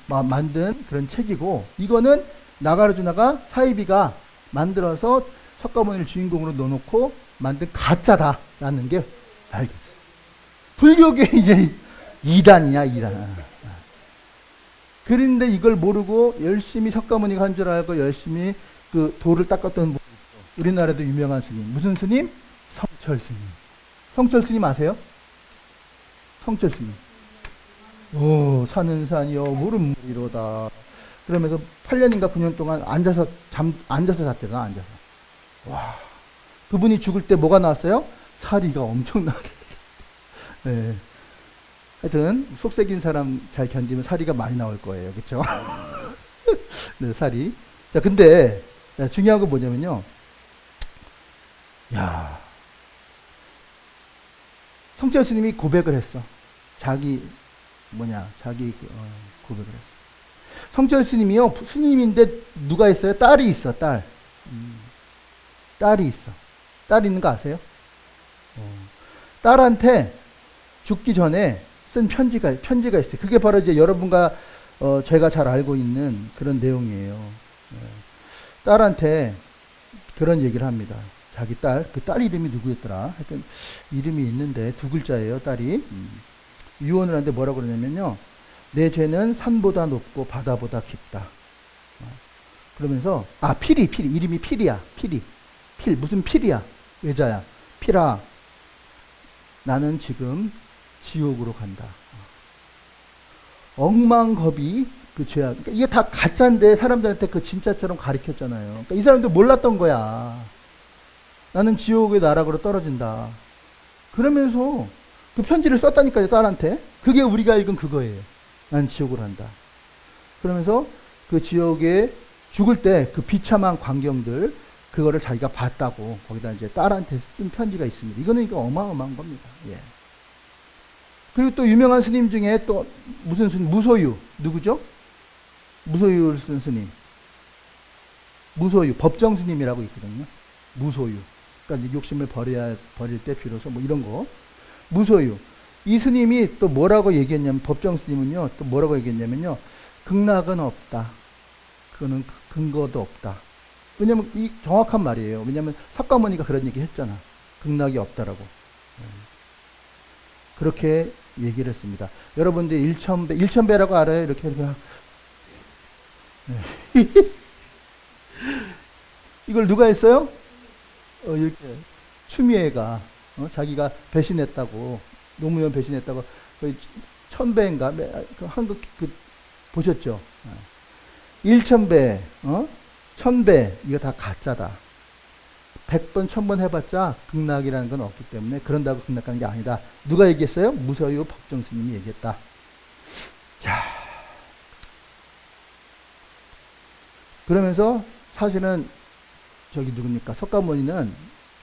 만든 그런 책이고, 이거는 나가르주나가 사이비가 만들어서 석가모니를 주인공으로 넣어놓고 만든 가짜다라는 게 알겠어요. 불교계 이게 이단이냐 이단. 그런데 이걸 모르고 열심히 석가모니가 한 줄 알고 열심히 그 돌을 닦았던 분이 있어. 우리나라도 유명한 스님. 무슨 스님? 성철 스님. 성철 스님 아세요? 성철 스님. 오, 산은 산이요, 물은 물이로다. 그러면서 8년인가 9년 동안 앉아서 잤대요, 앉아서. 와. 그분이 죽을 때 뭐가 나왔어요? 사리가 엄청나게. 네. 하여튼 속색인 사람 잘 견디면 사리가 많이 나올 거예요. 그렇죠? 네, 사리. 자, 근데 중요한 건 뭐냐면요. 야. 성철 스님이 고백을 했어. 자기 고백을 했어. 성철 스님이요, 스님인데 누가 있어요? 딸이 있어, 딸. 딸이 있어. 딸 있는 거 아세요? 딸한테 죽기 전에 쓴 편지가 있어요. 그게 바로 이제 여러분과 제가 잘 알고 있는 그런 내용이에요. 딸한테 그런 얘기를 합니다. 자기 딸, 그 딸 이름이 누구였더라? 하여튼 이름이 있는데 두 글자예요, 딸이. 유언을 하는데 뭐라고 그러냐면요, 내 죄는 산보다 높고 바다보다 깊다. 그러면서 필이 이름이 필이야. 필 무슨 필이야? 여자야. 필아, 나는 지금 지옥으로 간다. 억만겁이 그 죄악. 그러니까 이게 다 가짜인데 사람들한테 그 진짜처럼 가르쳤잖아요. 그러니까 이 사람들 몰랐던 거야. 나는 지옥의 나락으로 떨어진다. 그러면서 그 편지를 썼다니까요, 딸한테. 그게 우리가 읽은 그거예요. 난 지옥을 한다. 그러면서 그 지옥에 죽을 때 그 비참한 광경들, 그거를 자기가 봤다고 거기다 이제 딸한테 쓴 편지가 있습니다. 이거는 이거 어마어마한 겁니다. 예. 그리고 또 유명한 스님 중에 또 무슨 스님? 무소유. 누구죠? 무소유를 쓴 스님. 무소유. 법정 스님이라고 있거든요. 무소유. 그러니까 욕심을 버릴 때 비로소 뭐 이런 거. 무소유. 이 스님이 또 뭐라고 얘기했냐면, 법정 스님은요, 또 뭐라고 얘기했냐면요, 극락은 없다. 그거는 근거도 없다. 왜냐면 이 정확한 말이에요. 왜냐면 석가모니가 그런 얘기 했잖아. 극락이 없다라고. 그렇게 얘기를 했습니다. 여러분들 일천배라고 알아요? 이렇게. 네. 이걸 누가 했어요? 이렇게 추미애가 자기가 배신했다고, 노무현 배신했다고, 천배인가 한국 보셨죠? 일천배, 천배, 이거 다 가짜다. 100번, 1000번 해봤자 극락이라는 건 없기 때문에 그런다고 극락하는 게 아니다. 누가 얘기했어요? 무서유 법정 스님이 얘기했다. 자, 그러면서 사실은 저기 누굽니까? 석가모니는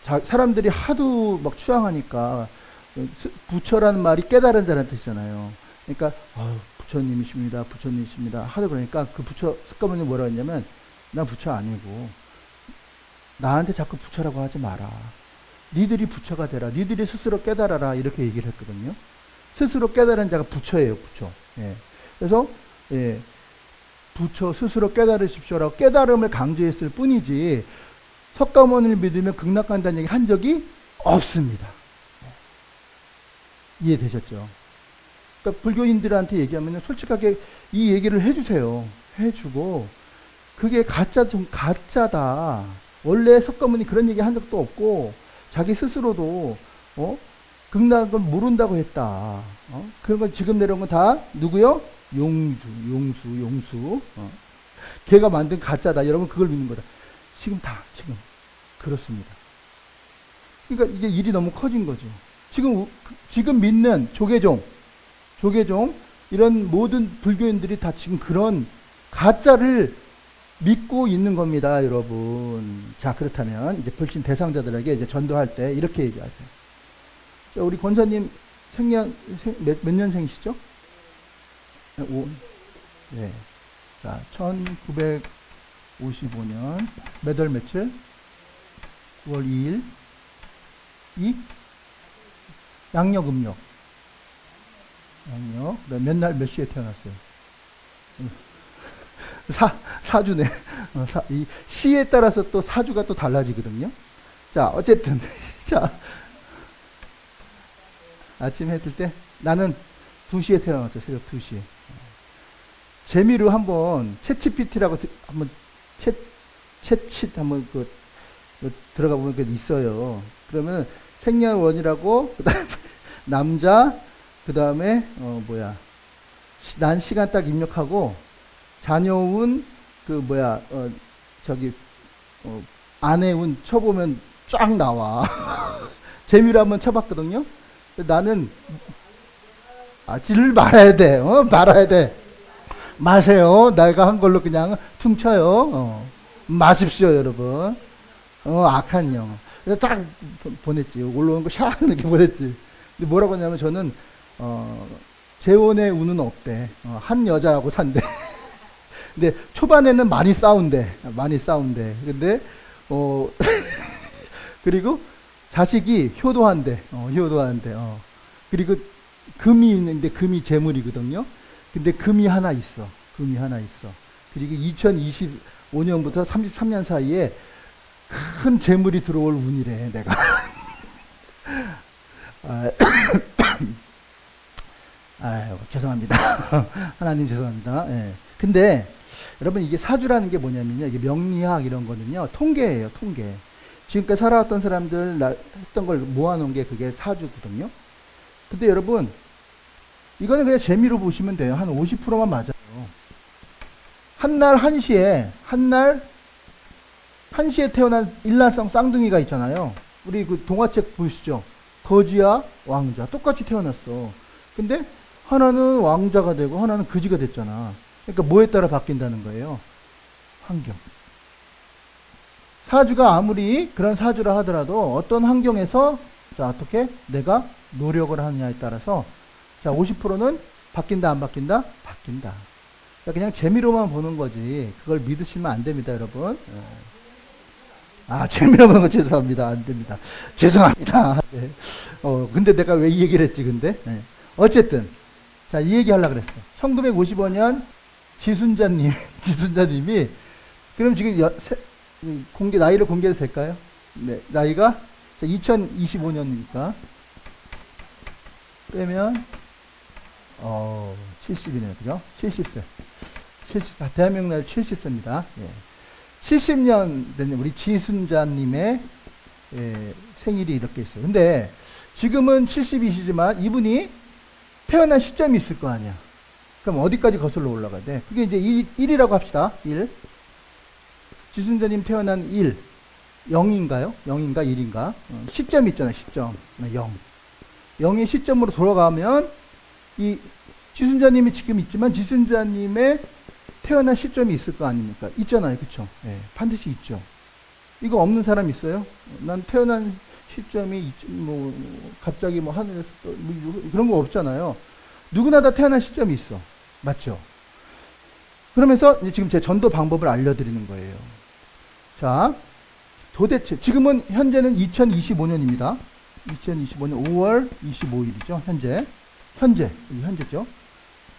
사람들이 하도 막 추앙하니까, 부처라는 말이 깨달은 자라는 뜻이잖아요. 그러니까 부처님이십니다. 하도 그러니까 그 부처 석가모니 뭐라고 했냐면 나 부처 아니고 나한테 자꾸 부처라고 하지 마라. 니들이 부처가 되라. 니들이 스스로 깨달아라. 이렇게 얘기를 했거든요. 스스로 깨달은 자가 부처예요. 부처. 예. 그래서 예, 부처 스스로 깨달으십시오라고 깨달음을 강조했을 뿐이지 석가모니를 믿으면 극락간다는 얘기 한 적이 없습니다. 이해되셨죠? 그러니까 불교인들한테 얘기하면 솔직하게 이 얘기를 해주세요. 해주고 그게 가짜다. 원래 석가모니 그런 얘기 한 적도 없고 자기 스스로도 극락을 모른다고 했다. 그런 걸 지금 내려온 건 다 누구요? 용수. 걔가 만든 가짜다. 여러분 그걸 믿는 거다. 지금 그렇습니다. 그러니까 이게 일이 너무 커진 거죠. 지금 믿는 조계종 이런 모든 불교인들이 다 지금 그런 가짜를 믿고 있는 겁니다, 여러분. 자, 그렇다면 이제 불신 대상자들에게 이제 전도할 때 이렇게 얘기하세요. 자, 우리 권사님 몇 년생이시죠? 네. 자, 1955년 몇 월 며칠? 9월 2일 양력 음력. 몇 날 몇 시에 태어났어요? 사주네. 이 시에 따라서 또 사주가 또 달라지거든요. 자, 어쨌든 자, 아침 해 뜰 때 나는 2시에 태어났어요. 새벽 2시에. 재미로 한번 챗GPT라고 한번 챗 한번 들어가 보면 그 있어요. 그러면 생년월일하고 그다음에 남자 그다음에 난 시간 딱 입력하고 자녀운 아내운 쳐보면 쫙 나와. 재미로 한번 쳐봤거든요. 나는 지를 말아야 돼. 말아야 돼. 마세요. 내가 한 걸로 그냥 퉁쳐요. 마십시오, 여러분. 악한 영. 그래서 딱 보냈지. 올라오는 거 샥 이렇게 보냈지. 근데 뭐라고 하냐면 저는 재혼의 운은 없대. 한 여자하고 산대. 근데 초반에는 많이 싸운대. 근데 그리고 자식이 효도한대. 그리고 금이 있는데 금이 재물이거든요. 근데 금이 하나 있어. 그리고 2025년부터 33년 사이에 큰 재물이 들어올 운이래, 내가. 아유, 죄송합니다. 하나님 죄송합니다. 예. 근데 여러분 이게 사주라는 게 뭐냐면요. 이게 명리학 이런 거는요. 통계예요, 통계. 지금까지 살아왔던 사람들 했던 걸 모아놓은 게 그게 사주거든요. 근데 여러분 이거는 그냥 재미로 보시면 돼요. 한 50%만 맞아요. 한날 1시에 태어난 일란성 쌍둥이가 있잖아요. 우리 그 동화책 보시죠. 거지와 왕자 똑같이 태어났어. 근데 하나는 왕자가 되고 하나는 거지가 됐잖아. 그러니까 뭐에 따라 바뀐다는 거예요? 환경. 사주가 아무리 그런 사주라 하더라도 어떤 환경에서 자, 어떻게 내가 노력을 하느냐에 따라서 자, 50%는 바뀐다 안 바뀐다? 바뀐다. 그냥 재미로만 보는 거지 그걸 믿으시면 안 됩니다, 여러분. 재미로 보는 거 죄송합니다. 안 됩니다. 죄송합니다. 네. 근데 내가 왜 이 얘기를 했지, 근데? 네. 어쨌든 자, 이 얘기 하려고 그랬어. 1955년 지순자님이 그럼 지금 나이를 공개해도 될까요? 네, 나이가 2025년이니까 빼면 70이네요. 그죠? 70세. 대한민국 나이 70세입니다. 예. 70년 된 우리 지순자님의 생일이 이렇게 있어요. 근데 지금은 70이시지만 이분이 태어난 시점이 있을 거 아니야. 그럼 어디까지 거슬러 올라가야 돼? 그게 이제 1이라고 합시다. 1. 지순자님 태어난 1. 0인가요? 0인가 1인가? 시점이 있잖아요. 시점. 0. 0의 시점으로 돌아가면 이 지순자님이 지금 있지만 지순자님의 태어난 시점이 있을 거 아닙니까? 있잖아요. 그쵸? 네, 반드시 있죠. 이거 없는 사람 있어요? 난 태어난 시점이 갑자기 하늘에서 그런 거 없잖아요. 누구나 다 태어난 시점이 있어. 맞죠? 그러면서 이제 지금 제 전도 방법을 알려드리는 거예요. 자, 도대체 지금은 현재는 2025년입니다. 2025년 5월 25일이죠. 현재죠.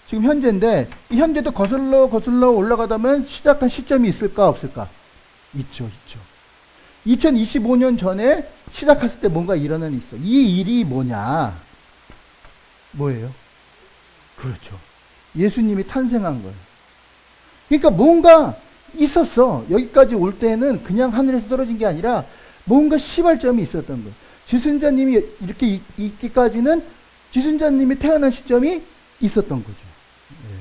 지금 현재인데 이 현재도 거슬러 올라가다면 시작한 시점이 있을까 없을까? 있죠. 2025년 전에 시작했을 때 뭔가 일어난 일이 있어. 이 일이 뭐냐? 뭐예요? 그렇죠. 예수님이 탄생한 거예요. 그러니까 뭔가 있었어. 여기까지 올 때는 그냥 하늘에서 떨어진 게 아니라 뭔가 시발점이 있었던 거예요. 지순자님이 이렇게 있기까지는 지순자님이 태어난 시점이 있었던 거죠. 네.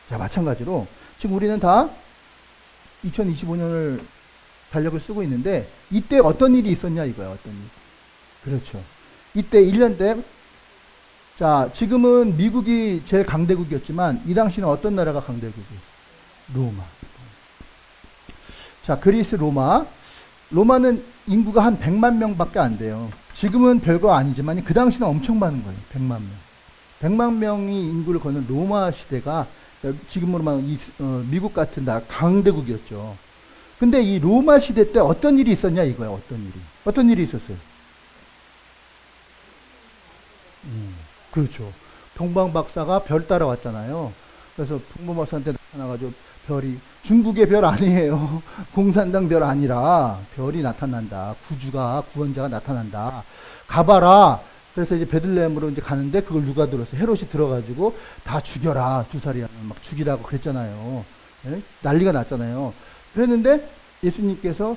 자, 마찬가지로 지금 우리는 다 2025년을 달력을 쓰고 있는데 이때 어떤 일이 있었냐 이거야. 어떤 일. 그렇죠. 이때 1년 때 자, 지금은 미국이 제일 강대국이었지만 이 당시는 어떤 나라가 강대국이었어요? 로마. 자, 그리스 로마는 인구가 한 100만 명밖에 안 돼요. 지금은 별거 아니지만 그 당시는 엄청 많은 거예요. 100만 명. 100만 명이 인구를 거는 로마 시대가 지금으로 말하면 미국 같은 나라 강대국이었죠. 근데 이 로마 시대 때 어떤 일이 있었냐 이거야. 어떤 일이 있었어요? 그렇죠. 동방박사가 별 따라왔잖아요. 그래서 동방박사한테 나타나가지고 별이 중국의 별 아니에요. 공산당 별 아니라 별이 나타난다. 구원자가 나타난다. 가봐라. 그래서 이제 베들레헴으로 이제 가는데 그걸 누가 들었어요? 헤롯이 들어가지고 다 죽여라. 2살이야. 막 죽이라고 그랬잖아요. 네? 난리가 났잖아요. 그랬는데 예수님께서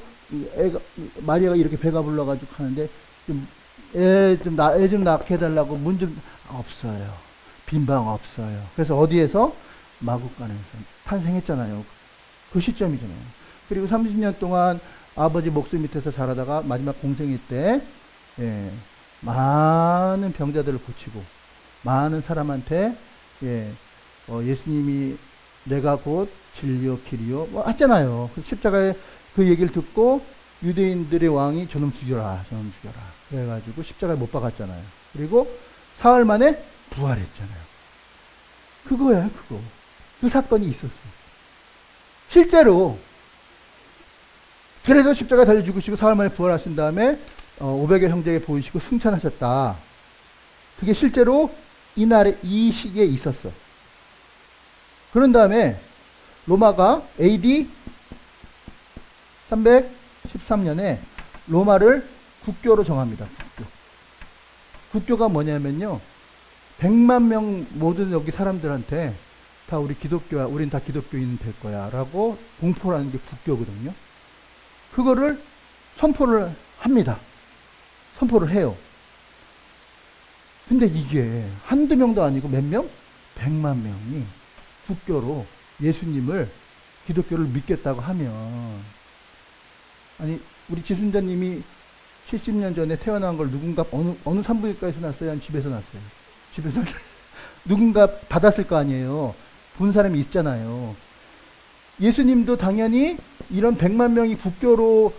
마리아가 이렇게 배가 불러가지고 하는데 애 좀 낳게 해달라고 문 좀 없어요. 빈방 없어요. 그래서 어디에서? 마국간에서 탄생했잖아요. 그 시점이잖아요. 그리고 30년 동안 아버지 목숨 밑에서 자라다가 마지막 공생일 때 많은 병자들을 고치고 많은 사람한테 예수님이 내가 곧 진리요 길이요 뭐 했잖아요. 그 십자가에 그 얘기를 듣고 유대인들의 왕이 저놈 죽여라. 그래가지고 십자가에 못 박았잖아요. 그리고 사흘 만에 부활했잖아요. 그거야, 그거. 그 사건이 있었어요. 실제로. 그래서 십자가에 달려 죽으시고 사흘 만에 부활하신 다음에 500여 형제에게 보이시고 승천하셨다. 그게 실제로 이날에 이 시기에 있었어. 그런 다음에 로마가 AD 313년에 로마를 국교로 정합니다. 국교가 뭐냐면요. 100만 명 모든 여기 사람들한테 다 우린 다 기독교인 될 거야 라고 공포라는 게 국교거든요. 그거를 선포를 합니다. 선포를 해요. 근데 이게 한두 명도 아니고 몇 명? 100만 명이 국교로 예수님을 기독교를 믿겠다고 하면 아니 우리 지순자님이 70년 전에 태어난 걸 누군가 어느 산부인과에서 났어요? 아니면 집에서 났어요? 집에서 누군가 받았을 거 아니에요. 본 사람이 있잖아요. 예수님도 당연히 이런 100만 명이 국교로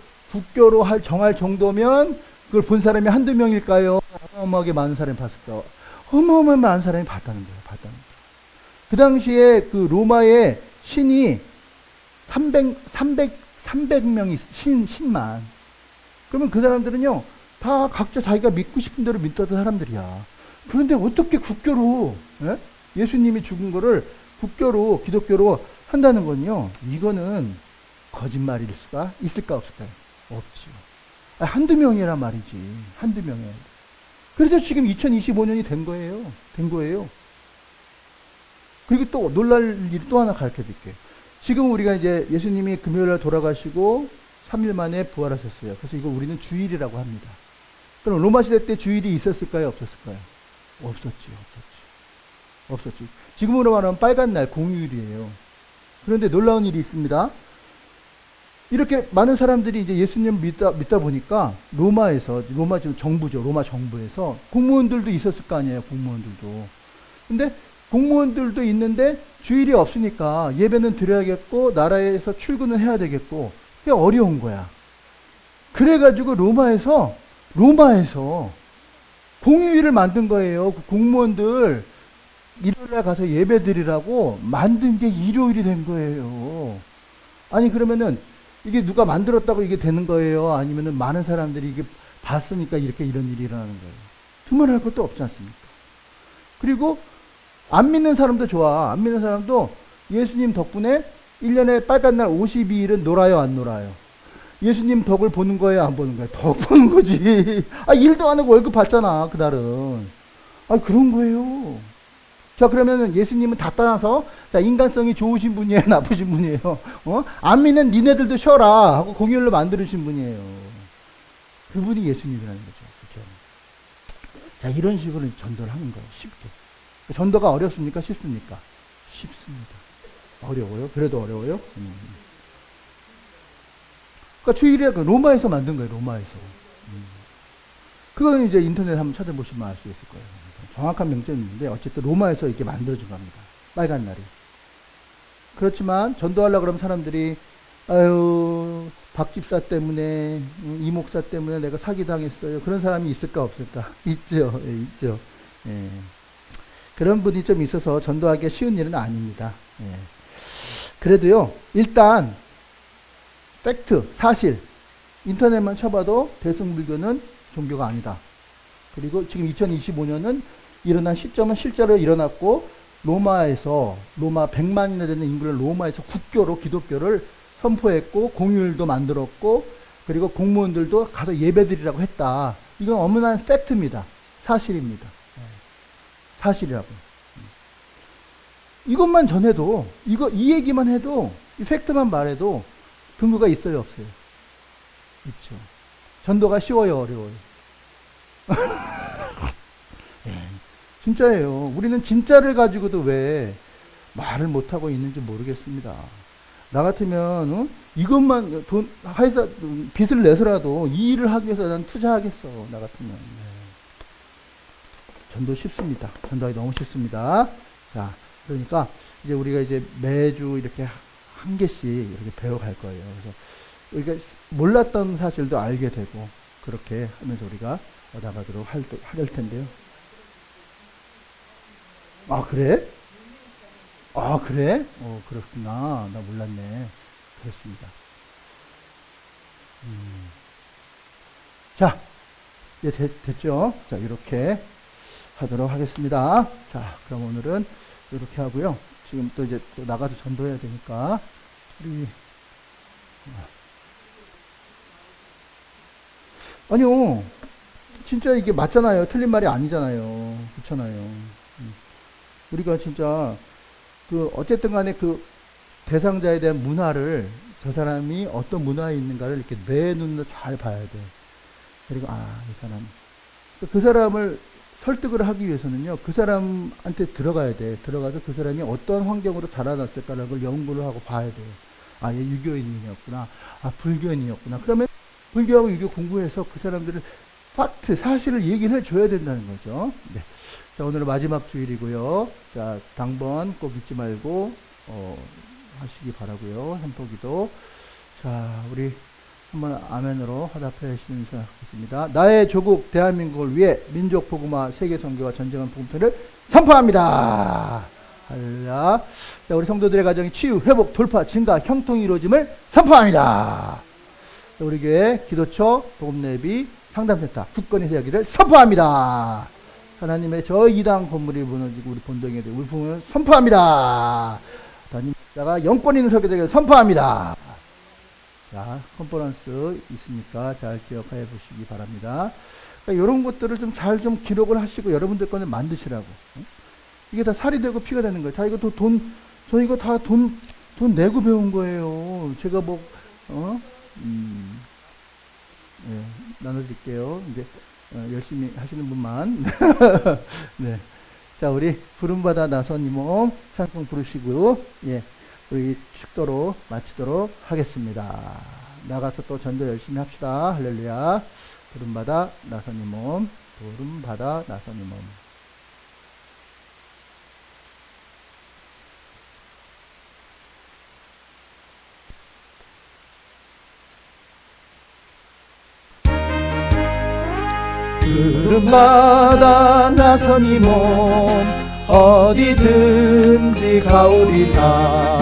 정할 정도면 그걸 본 사람이 한두 명일까요? 어마어마하게 많은 사람이 봤을까? 어마어마하게 많은 사람이 봤다는 거예요. 그 당시에 그 로마의 신이 300명이 신만. 그러면 그 사람들은요, 다 각자 자기가 믿고 싶은 대로 믿던 사람들이야. 그런데 어떻게 국교로, 예수님이 죽은 거를 국교로, 기독교로 한다는 건요, 이거는 거짓말일 수가 있을까, 없을까요? 없죠. 한두 명이란 말이지. 한두 명에. 그래서 지금 2025년이 된 거예요. 그리고 또 놀랄 일이 또 하나 가르쳐 드릴게요. 지금 우리가 이제 예수님이 금요일날 돌아가시고 3일 만에 부활하셨어요. 그래서 이거 우리는 주일이라고 합니다. 그럼 로마 시대 때 주일이 있었을까요? 없었을까요? 없었지. 지금으로 말하면 빨간 날, 공휴일이에요. 그런데 놀라운 일이 있습니다. 이렇게 많은 사람들이 이제 예수님 믿다 보니까 로마 지금 정부죠. 로마 정부에서 공무원들도 있었을 거 아니에요. 공무원들도. 근데 공무원들도 있는데 주일이 없으니까 예배는 드려야겠고 나라에서 출근을 해야 되겠고 그게 어려운 거야. 그래가지고 로마에서 공휴일을 만든 거예요. 그 공무원들 일요일에 가서 예배 드리라고 만든 게 일요일이 된 거예요. 아니 그러면은 이게 누가 만들었다고 이게 되는 거예요? 아니면은 많은 사람들이 이게 봤으니까 이렇게 이런 일이 일어나는 거예요. 두말할 것도 없지 않습니까? 그리고 안 믿는 사람도 좋아. 안 믿는 사람도 예수님 덕분에 1년에 빨간 날 52일은 놀아요, 안 놀아요? 예수님 덕을 보는 거예요, 안 보는 거예요? 덕 보는 거지. 아, 일도 안 하고 월급 받잖아, 그날은. 아, 그런 거예요. 자, 그러면은 예수님은 다 떠나서, 자, 인간성이 좋으신 분이에요, 나쁘신 분이에요? 안 믿는 니네들도 쉬어라 하고 공휴일로 만들으신 분이에요. 그분이 예수님이라는 거죠. 그렇죠? 자, 이런 식으로 전도를 하는 거예요, 쉽게. 전도가 어렵습니까? 쉽습니까? 쉽습니다. 어려워요? 그래도 어려워요? 그러니까 주일에 로마에서 만든 거예요, 로마에서. 그건 이제 인터넷 한번 찾아보시면 알 수 있을 거예요. 정확한 명점이 있는데, 어쨌든 로마에서 이렇게 만들어진 겁니다. 빨간 날이. 그렇지만, 전도하려고 그러면 사람들이, 아유, 박 집사 때문에, 이 목사 때문에 내가 사기당했어요. 그런 사람이 있을까, 없을까? 있죠, 예, 있죠. 예. 그런 분이 좀 있어서 전도하기가 쉬운 일은 아닙니다. 예. 그래도요, 일단, 팩트, 사실, 인터넷만 쳐봐도 대승불교는 종교가 아니다. 그리고 지금 2025년은 일어난 시점은 실제로 일어났고, 로마에서, 로마 100만이나 되는 인구를 로마에서 국교로 기독교를 선포했고, 공휴일도 만들었고, 그리고 공무원들도 가서 예배드리라고 했다. 이건 엄연한 팩트입니다. 사실입니다. 사실이라고. 이것만 전해도, 이 얘기만 해도, 이 팩트만 말해도 근거가 있어요, 없어요? 있죠. 전도가 쉬워요, 어려워요? 네, 진짜예요. 우리는 진짜를 가지고도 왜 말을 못하고 있는지 모르겠습니다. 나 같으면, 이것만, 회사, 빚을 내서라도 이 일을 하기 위해서 난 투자하겠어, 나 같으면. 네. 전도 쉽습니다. 전도하기 너무 쉽습니다. 자, 그러니까 이제 우리가 이제 매주 이렇게 한 개씩 이렇게 배워갈 거예요. 그래서 우리가 몰랐던 사실도 알게 되고 그렇게 하면서 우리가 나가도록 할 텐데요. 아, 그래? 아, 그래? 그렇구나. 나 몰랐네. 그렇습니다. 자, 이제 됐죠? 자, 이렇게 하도록 하겠습니다. 자, 그럼 오늘은 이렇게 하고요. 지금 또 이제 또 나가서 전도해야 되니까 우리 아니요, 진짜 이게 맞잖아요. 틀린 말이 아니잖아요. 그렇잖아요. 우리가 진짜 그 어쨌든 간에 그 대상자에 대한 문화를 저 사람이 어떤 문화에 있는가를 이렇게 내 눈으로 잘 봐야 돼. 그리고 이 사람 그 사람을 설득을 하기 위해서는요, 그 사람한테 들어가야 돼. 들어가서 그 사람이 어떤 환경으로 자라났을까라는 걸 연구를 하고 봐야 돼. 얘 유교인이었구나. 불교인이었구나. 그러면 불교하고 유교 공부해서 그 사람들을 팩트, 사실을 얘기를 해줘야 된다는 거죠. 네. 자, 오늘은 마지막 주일이고요. 자, 당번 꼭 잊지 말고, 하시기 바라고요. 선포기도. 자, 우리 한번 아멘으로 화답해 주시는 줄 하겠습니다. 나의 조국 대한민국을 위해 민족 복음화 세계 선교와 전쟁한 복음편을 선포합니다. 할렐루야. 자, 우리 성도들의 가정이 치유, 회복, 돌파, 증가, 형통이 이루어짐을 선포합니다. 자, 우리 교회 기도처, 복음내비, 상담센터, 굳건히 여기를 선포합니다. 하나님의 저 이당 건물이 무너지고 우리 본당에 대해 울품을 선포합니다. 담임 목사가 영권 있는 설교자에게 선포합니다. 자, 컨퍼런스 있으니까 잘 기억해 보시기 바랍니다. 그러니까 이런 것들을 좀 잘 좀 기록을 하시고 여러분들 거는 만드시라고. 이게 다 살이 되고 피가 되는 거예요. 자, 이거 저 이거 다 돈 내고 배운 거예요. 제가 네, 나눠드릴게요. 이제, 열심히 하시는 분만. 네. 자, 우리 부름받아 나선이몸 찬송 부르시고, 예, 우리 축도로 마치도록 하겠습니다. 나가서 또 전도 열심히 합시다. 할렐루야. 부름받아 나선이몸, 부름받아 나선이몸. 부름받아 나선이 몸 어디든지 가오리다.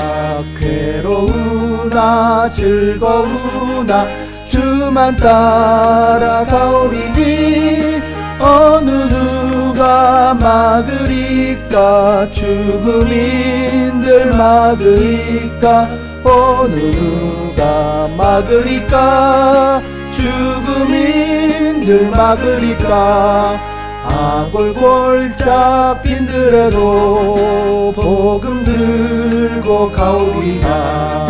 괴로우나 즐거우나 주만 따라 가오리니 어느 누가 막으리까. 죽음인들 막으리까. 어느 누가 막으리까. 죽음인들 막으리까. 아골골 잡힌들에도 복음 들고 가오리다.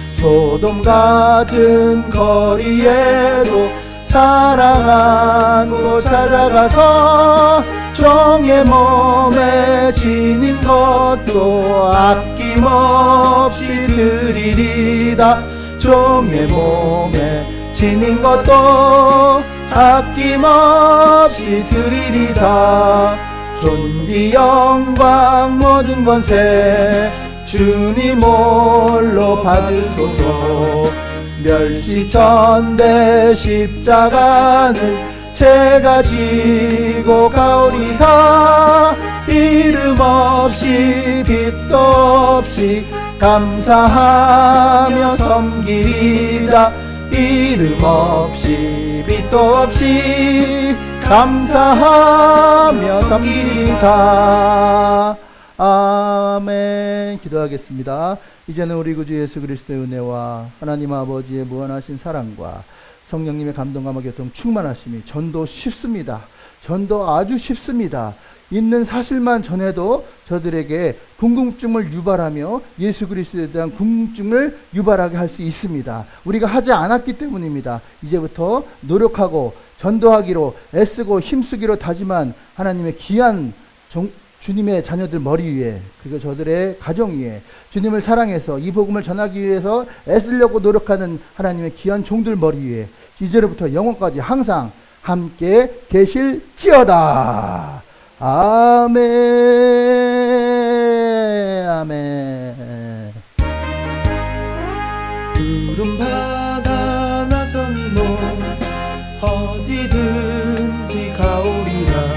소돔 같은 거리에도 사랑하고 찾아가서 종의 몸에 지닌 것도 아낌없이 드리리다. 종의 몸에 지닌 것도 아낌없이 드리리다. 존귀 영광 모든 권세 주님 홀로 받으소서. 멸시천대 십자가는 제가 지고 가오리다. 이름 없이 빛도 없이 감사하며 섬기리다. 이름 없이 빛도 없이 감사하며 섬기리다. 아멘. 기도하겠습니다. 이제는 우리 구주 예수 그리스도의 은혜와 하나님 아버지의 무한하신 사랑과 성령님의 감동감화 교통 충만하심이 전도 쉽습니다. 전도 아주 쉽습니다. 있는 사실만 전해도 저들에게 궁금증을 유발하며 예수 그리스도에 대한 궁금증을 유발하게 할 수 있습니다. 우리가 하지 않았기 때문입니다. 이제부터 노력하고 전도하기로 애쓰고 힘쓰기로 다짐한 하나님의 귀한 주님의 자녀들 머리 위에, 그리고 저들의 가정 위에 주님을 사랑해서 이 복음을 전하기 위해서 애쓰려고 노력하는 하나님의 귀한 종들 머리 위에 이제로부터 영원까지 항상 함께 계실지어다. 아멘. 아멘. 푸른 바다 나선이 모 어디든지 가오리라.